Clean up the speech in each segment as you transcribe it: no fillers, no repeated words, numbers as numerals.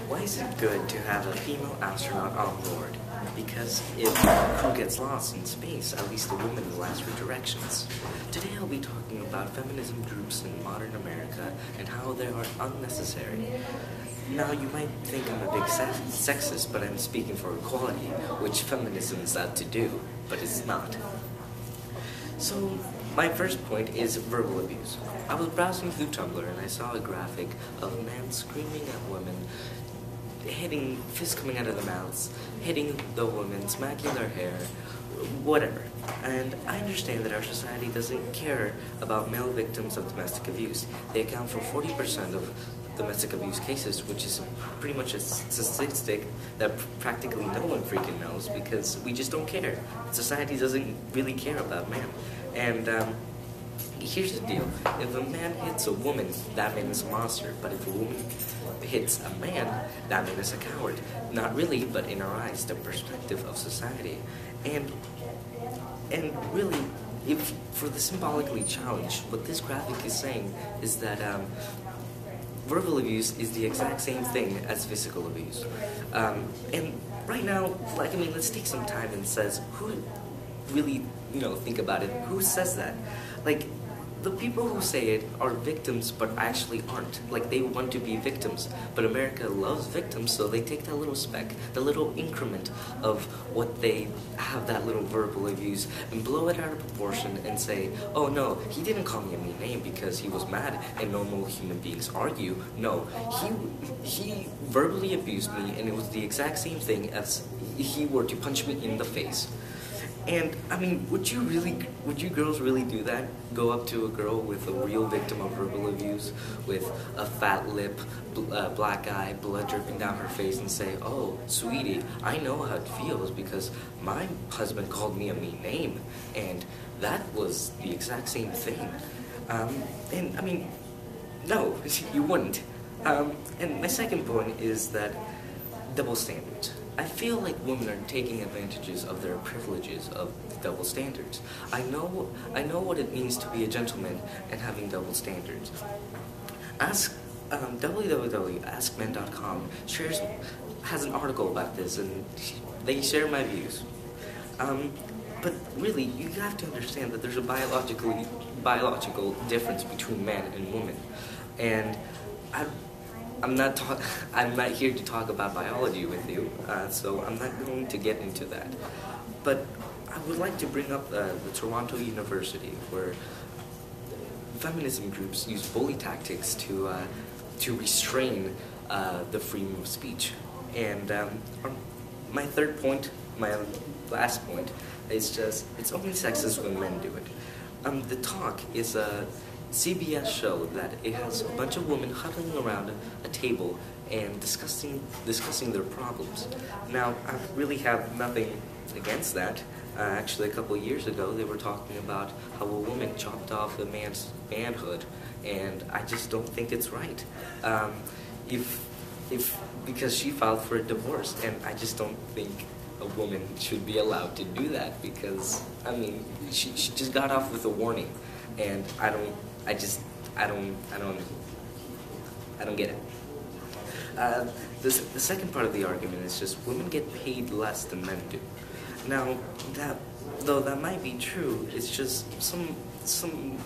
Why is it good to have a female astronaut on board? Because if crew gets lost in space, at least the woman will ask for directions. Today I'll be talking about feminism groups in modern America and how they are unnecessary. Now you might think I'm a big sexist, but I'm speaking for equality, which feminism is out to do, but it's not. So, my first point is verbal abuse. I was browsing through Tumblr and I saw a graphic of men screaming at women, hitting fists coming out of their mouths, hitting the women, smacking their hair, whatever. And I understand that our society doesn't care about male victims of domestic abuse. They account for 40% of domestic abuse cases, which is pretty much a statistic that practically no one freaking knows because we just don't care. Society doesn't really care about men. And here's the deal. If a man hits a woman, that man is a monster. But if a woman hits a man, that man is a coward. Not really, but in our eyes, the perspective of society. And really, if for the symbolically challenged, what this graphic is saying is that verbal abuse is the exact same thing as physical abuse. And right now, let's take some time and says, who really, think about it, who says that? The people who say it are victims, but actually aren't. They want to be victims, but America loves victims, so they take that little speck, the little increment of what they have, that little verbal abuse, and blow it out of proportion and say, oh no, he didn't call me a mean name because he was mad, and normal human beings argue. No, he verbally abused me, and it was the exact same thing as he were to punch me in the face. And, would you girls really do that? Go up to a girl with a real victim of verbal abuse, with a fat lip, black eye, blood dripping down her face, and say, oh, sweetie, I know how it feels because my husband called me a mean name, and that was the exact same thing. No, you wouldn't. And my second point is that double standards. I feel like women are taking advantages of their privileges of double standards. I know what it means to be a gentleman and having double standards. www.askmen.com has an article about this, and they share my views. But really, you have to understand that there's a biological difference between man and woman, and I'm not here to talk about biology with you, so I'm not going to get into that. But I would like to bring up the Toronto University, where feminism groups use bully tactics to restrain the freedom of speech. And my third point, my last point, is just it's only sexist when men do it. The Talk is a CBS show that it has a bunch of women huddling around a table and discussing their problems. Now, I really have nothing against that. Actually, a couple of years ago, they were talking about how a woman chopped off a man's manhood, and I just don't think it's right. Because she filed for a divorce, and I just don't think a woman should be allowed to do that because, she just got off with a warning, and I don't get it. The second part of the argument is just women get paid less than men do. Now, that might be true, it's just some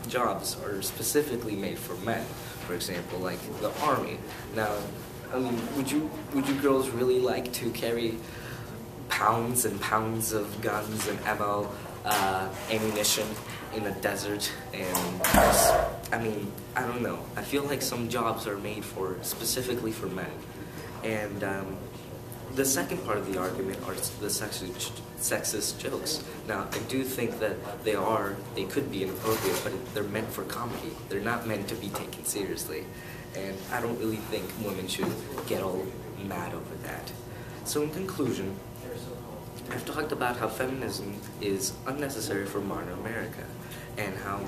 jobs are specifically made for men. For example, like the army. Now, would you girls really like to carry pounds and pounds of guns and ammo, ammunition in a desert? And I don't know. I feel like some jobs are made specifically for men. And the second part of the argument are the sexist jokes. Now, I do think that they could be inappropriate, but they're meant for comedy. They're not meant to be taken seriously. And I don't really think women should get all mad over that. So in conclusion, I've talked about how feminism is unnecessary for modern America, and how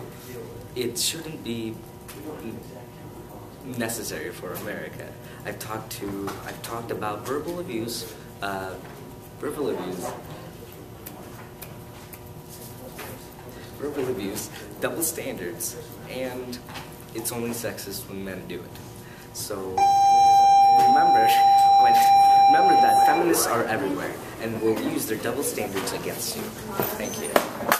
it shouldn't be necessary for America. I've talked about verbal abuse, double standards, and it's only sexist when men do it. So remember, when feminists are everywhere and will use their double standards against you. Thank you.